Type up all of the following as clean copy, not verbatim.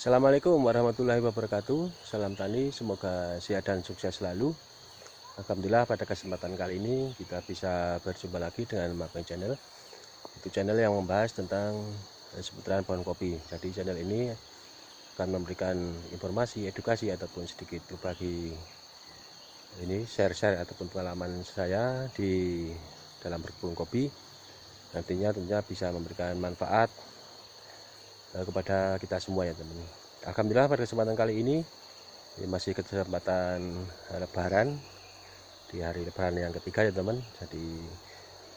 Assalamualaikum warahmatullahi wabarakatuh. Salam tani, semoga sehat dan sukses selalu. Alhamdulillah pada kesempatan kali ini kita bisa berjumpa lagi dengan Mapeng Channel. Itu channel yang membahas tentang seputaran pohon kopi. Jadi channel ini akan memberikan informasi, edukasi ataupun sedikit berbagi ini share ataupun pengalaman saya di dalam berkebun kopi. Nantinya tentunya bisa memberikan manfaat kepada kita semua ya teman. Alhamdulillah pada kesempatan kali ini masih kesempatan lebaran, di hari lebaran yang ketiga ya teman. Jadi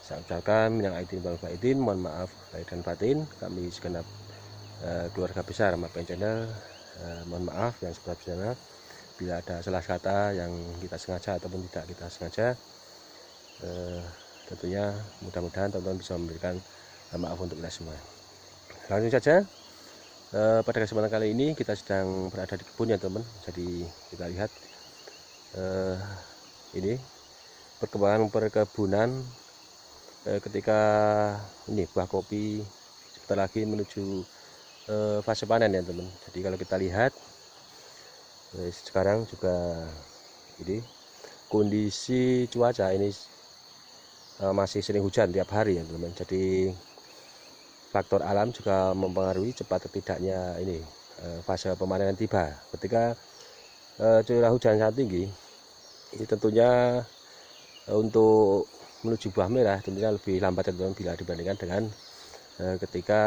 saya ucapkan minal aidin wal faizin, mohon maaf lahir dan batin. Kami segenap keluarga besar Mapeng Channel mohon maaf yang sebesar-besarnya bila ada salah kata yang kita sengaja ataupun tidak kita sengaja. Tentunya mudah-mudahan teman-teman bisa memberikan maaf untuk kita semua. Langsung saja, pada kesempatan kali ini kita sedang berada di kebun ya teman. Jadi kita lihat ini perkembangan perkebunan ketika ini buah kopi sebentar lagi menuju fase panen ya teman. Jadi kalau kita lihat sekarang juga ini kondisi cuaca ini masih sering hujan tiap hari ya teman. Jadi faktor alam juga mempengaruhi cepat atau tidaknya ini fase pemanenan tiba. Ketika curah hujan sangat tinggi, ini tentunya untuk menuju buah merah tentunya lebih lambat teman-teman bila dibandingkan dengan ketika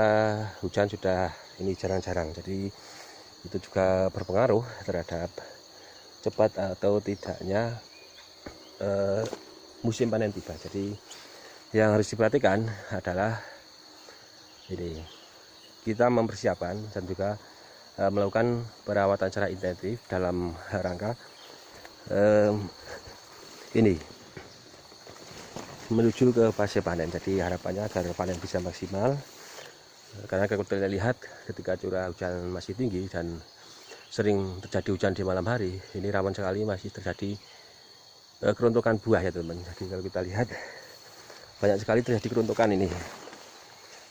hujan sudah ini jarang-jarang. Jadi itu juga berpengaruh terhadap cepat atau tidaknya musim panen tiba. Jadi yang harus diperhatikan adalah ini kita mempersiapkan dan juga melakukan perawatan secara intensif dalam rangka ini menuju ke fase panen. Jadi harapannya agar panen bisa maksimal, karena kalau kita lihat ketika curah hujan masih tinggi dan sering terjadi hujan di malam hari, ini rawan sekali masih terjadi keruntukan buah ya teman. Jadi kalau kita lihat banyak sekali terjadi keruntukan ini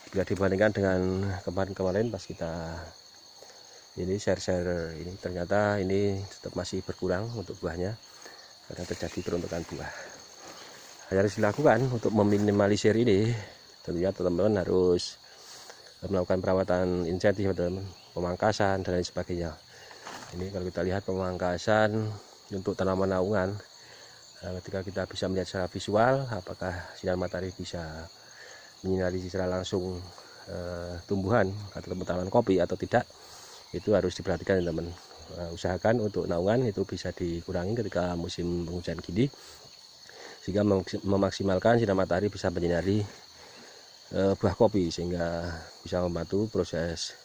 bila dibandingkan dengan kemarin-kemarin pas kita ini share ini, ternyata ini tetap masih berkurang untuk buahnya karena terjadi keruntukan buah. Yang harus dilakukan untuk meminimalisir ini, tentunya teman-teman harus melakukan perawatan insentif, pemangkasan dan lain sebagainya. Ini kalau kita lihat pemangkasan untuk tanaman naungan, ketika kita bisa melihat secara visual apakah sinar matahari bisa menyinari secara langsung tumbuhan atau tanaman kopi atau tidak, itu harus diperhatikan teman. Usahakan untuk naungan itu bisa dikurangi ketika musim penghujan gini, sehingga memaksimalkan sinar matahari bisa menyinari buah kopi sehingga bisa membantu proses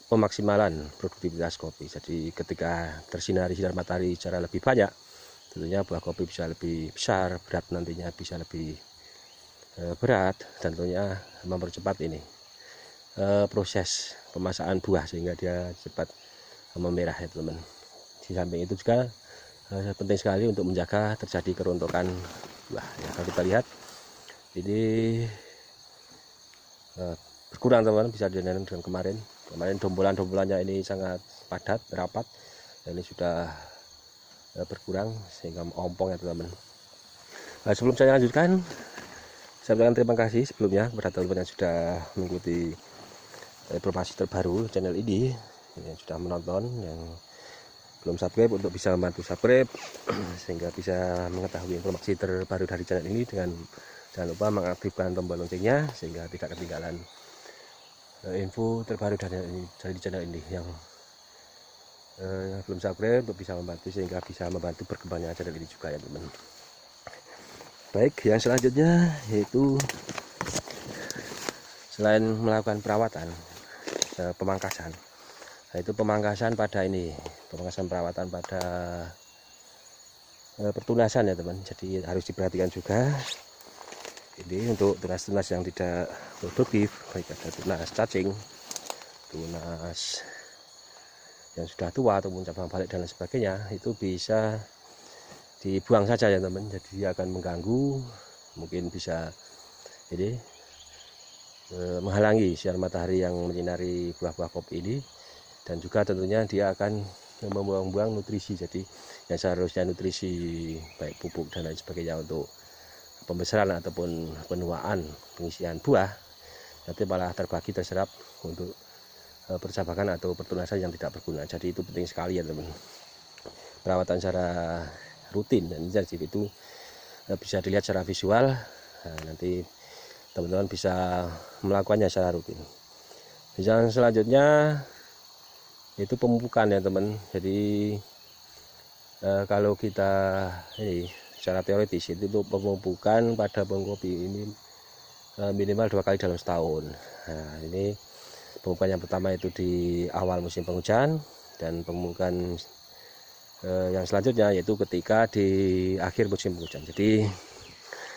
pemaksimalan produktivitas kopi. Jadi ketika tersinari sinar matahari secara lebih banyak, tentunya buah kopi bisa lebih besar, berat nantinya bisa lebih berat, dan tentunya mempercepat ini proses pemasakan buah sehingga dia cepat memerah ya teman. Di samping itu juga penting sekali untuk menjaga terjadi keruntukan buah ya. Kalau kita lihat ini berkurang teman, bisa dibandingkan dengan kemarin dombolan-dombolannya ini sangat padat rapat, dan ini sudah berkurang sehingga ompong ya teman. Nah, sebelum saya lanjutkan, saya ucapkan terima kasih sebelumnya kepada teman-teman yang sudah mengikuti informasi terbaru channel ini, yang sudah menonton, yang belum subscribe untuk bisa membantu subscribe sehingga bisa mengetahui informasi terbaru dari channel ini, dengan jangan lupa mengaktifkan tombol loncengnya sehingga tidak ketinggalan info terbaru dari channel ini. Yang belum subscribe untuk bisa membantu sehingga bisa membantu berkembangnya channel ini juga ya teman. Baik, yang selanjutnya yaitu selain melakukan perawatan pemangkasan, yaitu pemangkasan pada ini, pemangkasan perawatan pada pertunasan ya teman. Jadi harus diperhatikan juga ini untuk tunas-tunas yang tidak produktif, baik ada tunas cacing, tunas yang sudah tua ataupun cabang balik dan lain sebagainya, itu bisa dibuang saja ya teman. Jadi dia akan mengganggu, mungkin bisa ini menghalangi sinar matahari yang menyinari buah-buah kopi ini, dan juga tentunya dia akan membuang-buang nutrisi. Jadi yang seharusnya nutrisi baik pupuk dan lain sebagainya untuk pembesaran ataupun penuaan pengisian buah, nanti malah terbagi terserap untuk percabangan atau pertunasan yang tidak berguna. Jadi itu penting sekali ya teman, perawatan secara rutin, dan jadi itu bisa dilihat secara visual. Nah, nanti teman-teman bisa melakukannya secara rutin. Yang selanjutnya itu pemupukan ya teman. Jadi kalau kita ini secara teoritis itu untuk pemupukan pada pohon kopi ini minimal 2 kali dalam setahun. Nah, ini pemupukan yang pertama itu di awal musim penghujan, dan pemupukan yang selanjutnya yaitu ketika di akhir musim penghujan. Jadi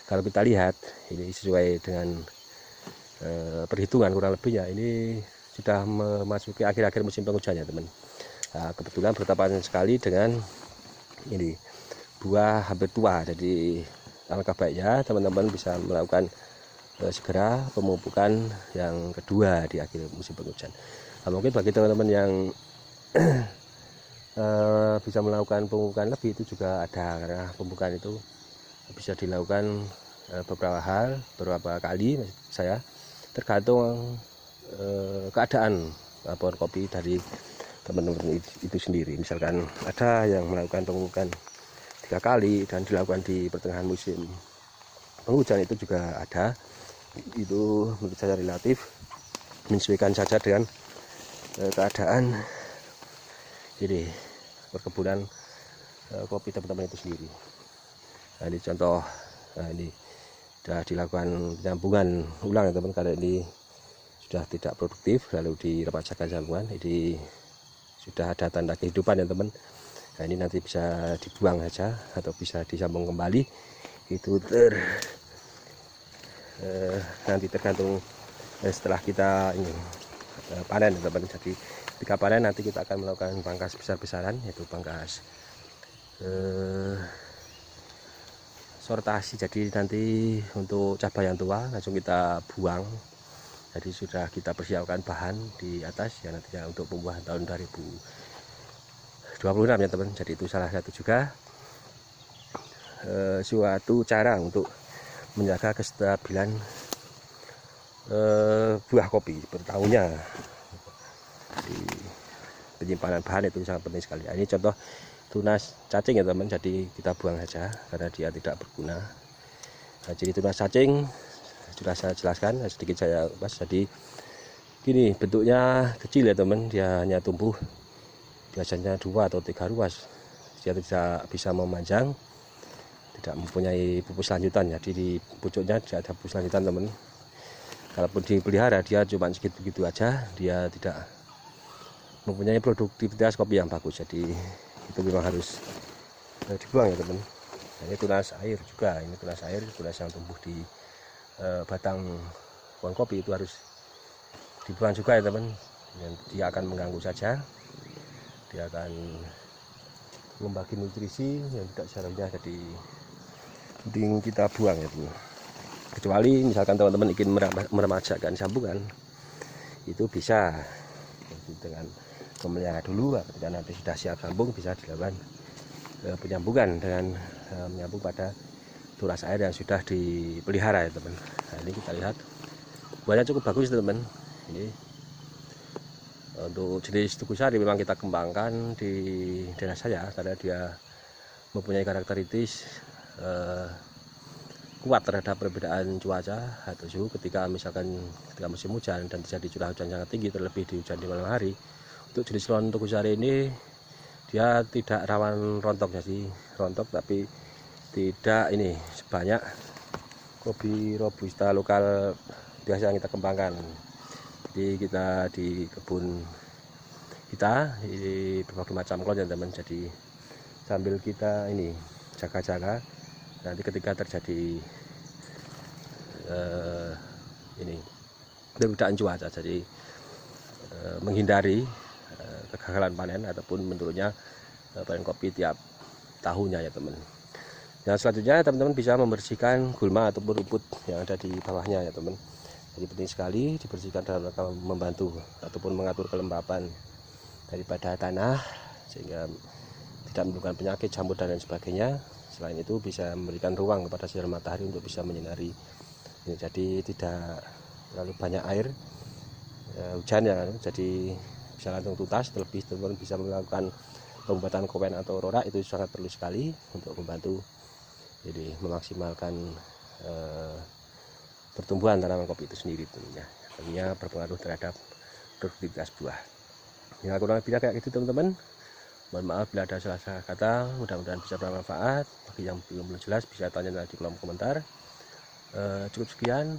kalau kita lihat ini sesuai dengan perhitungan kurang lebihnya ini sudah memasuki akhir-akhir musim penghujan ya teman. Nah, kebetulan bertepatan sekali dengan ini buah hampir tua, jadi alangkah baiknya teman-teman bisa melakukan segera pemupukan yang kedua di akhir musim penghujan. Nah, mungkin bagi teman-teman yang bisa melakukan pemupukan lebih itu juga ada, karena pemupukan itu bisa dilakukan beberapa kali saya, tergantung keadaan pohon kopi dari teman-teman itu sendiri. Misalkan ada yang melakukan pemupukan 3 kali dan dilakukan di pertengahan musim penghujan, itu juga ada. Itu menurut saya relatif menyesuaikan saja dengan keadaan ini perkebunan kopi teman-teman itu sendiri. Nah, ini contoh. Nah, ini sudah dilakukan penyambungan ulang ya teman, karena ini sudah tidak produktif lalu diremajakan sambungan. Ini sudah ada tanda kehidupan ya teman. Nah, ini nanti bisa dibuang saja atau bisa disambung kembali. Itu nanti tergantung setelah kita ini panen teman. Jadi ketika panen nanti kita akan melakukan pangkas besar-besaran, yaitu pangkas sortasi. Jadi nanti untuk cabai yang tua langsung kita buang. Jadi sudah kita persiapkan bahan di atas ya nantinya untuk pembuahan tahun 2026 ya teman. Jadi itu salah satu juga suatu cara untuk menjaga kestabilan buah kopi bertahunnya. Di penyimpanan bahan itu sangat penting sekali. Ini contoh tunas cacing ya teman, jadi kita buang saja karena dia tidak berguna. Nah, jadi tunas cacing sudah saya jelaskan, sedikit saya bahas. Jadi gini, bentuknya kecil ya teman, dia hanya tumbuh biasanya 2 atau 3 ruas. Dia tidak bisa memanjang, tidak mempunyai pupus lanjutan. Jadi di pucuknya tidak ada pupus lanjutan teman. Kalaupun dipelihara dia cuma segitu begitu aja, dia tidak mempunyai produktivitas kopi yang bagus. Jadi itu memang harus dibuang ya teman. Nah, ini tunas air juga, ini tunas air, tunas yang tumbuh di batang pohon kopi itu harus dibuang juga ya teman. Dia akan mengganggu saja, dia akan membagi nutrisi yang tidak seharusnya, jadi penting kita buang ya teman. Kecuali misalkan teman-teman ingin meremajakan sambungan, itu bisa dengan memelihara dulu. Ketika nanti sudah siap sambung bisa dilakukan penyambungan dengan menyambung pada tunas air yang sudah dipelihara ya teman. Nah, ini kita lihat buahnya cukup bagus teman. Ini untuk jenis tugu sari memang kita kembangkan di daerah saya karena dia mempunyai karakteristik kuat terhadap perbedaan cuaca atau suhu. Ketika misalkan ketika musim hujan dan terjadi curah hujan sangat tinggi, terlebih di hujan di malam hari, untuk jenis pohon tugu sari ini dia tidak rawan rontok. Jadi rontok tapi tidak ini sebanyak kopi robusta lokal biasa yang kita kembangkan. Jadi kita di kebun kita di berbagai macam klon ya teman. Jadi sambil kita ini jaga-jaga, nanti ketika terjadi ini perbedaan cuaca, jadi menghindari kegagalan panen ataupun menurunnya panen kopi tiap tahunnya ya teman. Yang selanjutnya teman-teman bisa membersihkan gulma ataupun rumput yang ada di bawahnya ya teman. Jadi penting sekali dibersihkan dalam rangka membantu ataupun mengatur kelembapan daripada tanah sehingga tidak menimbulkan penyakit, jamur dan lain sebagainya. Selain itu bisa memberikan ruang kepada sinar matahari untuk bisa menyinari. Jadi tidak terlalu banyak air hujan ya, jadi bisa langsung tuntas. Terlebih teman-teman bisa melakukan pembuatan kowen atau aurora, itu sangat perlu sekali untuk membantu jadi memaksimalkan pertumbuhan tanaman kopi itu sendiri tentunya berpengaruh terhadap produktivitas buah. Ya kurang lebihnya kayak gitu teman-teman. Mohon maaf bila ada salah kata, mudah-mudahan bisa bermanfaat. Bagi yang belum jelas bisa tanya di kolom komentar. Cukup sekian,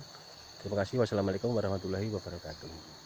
terima kasih. Wassalamualaikum warahmatullahi wabarakatuh.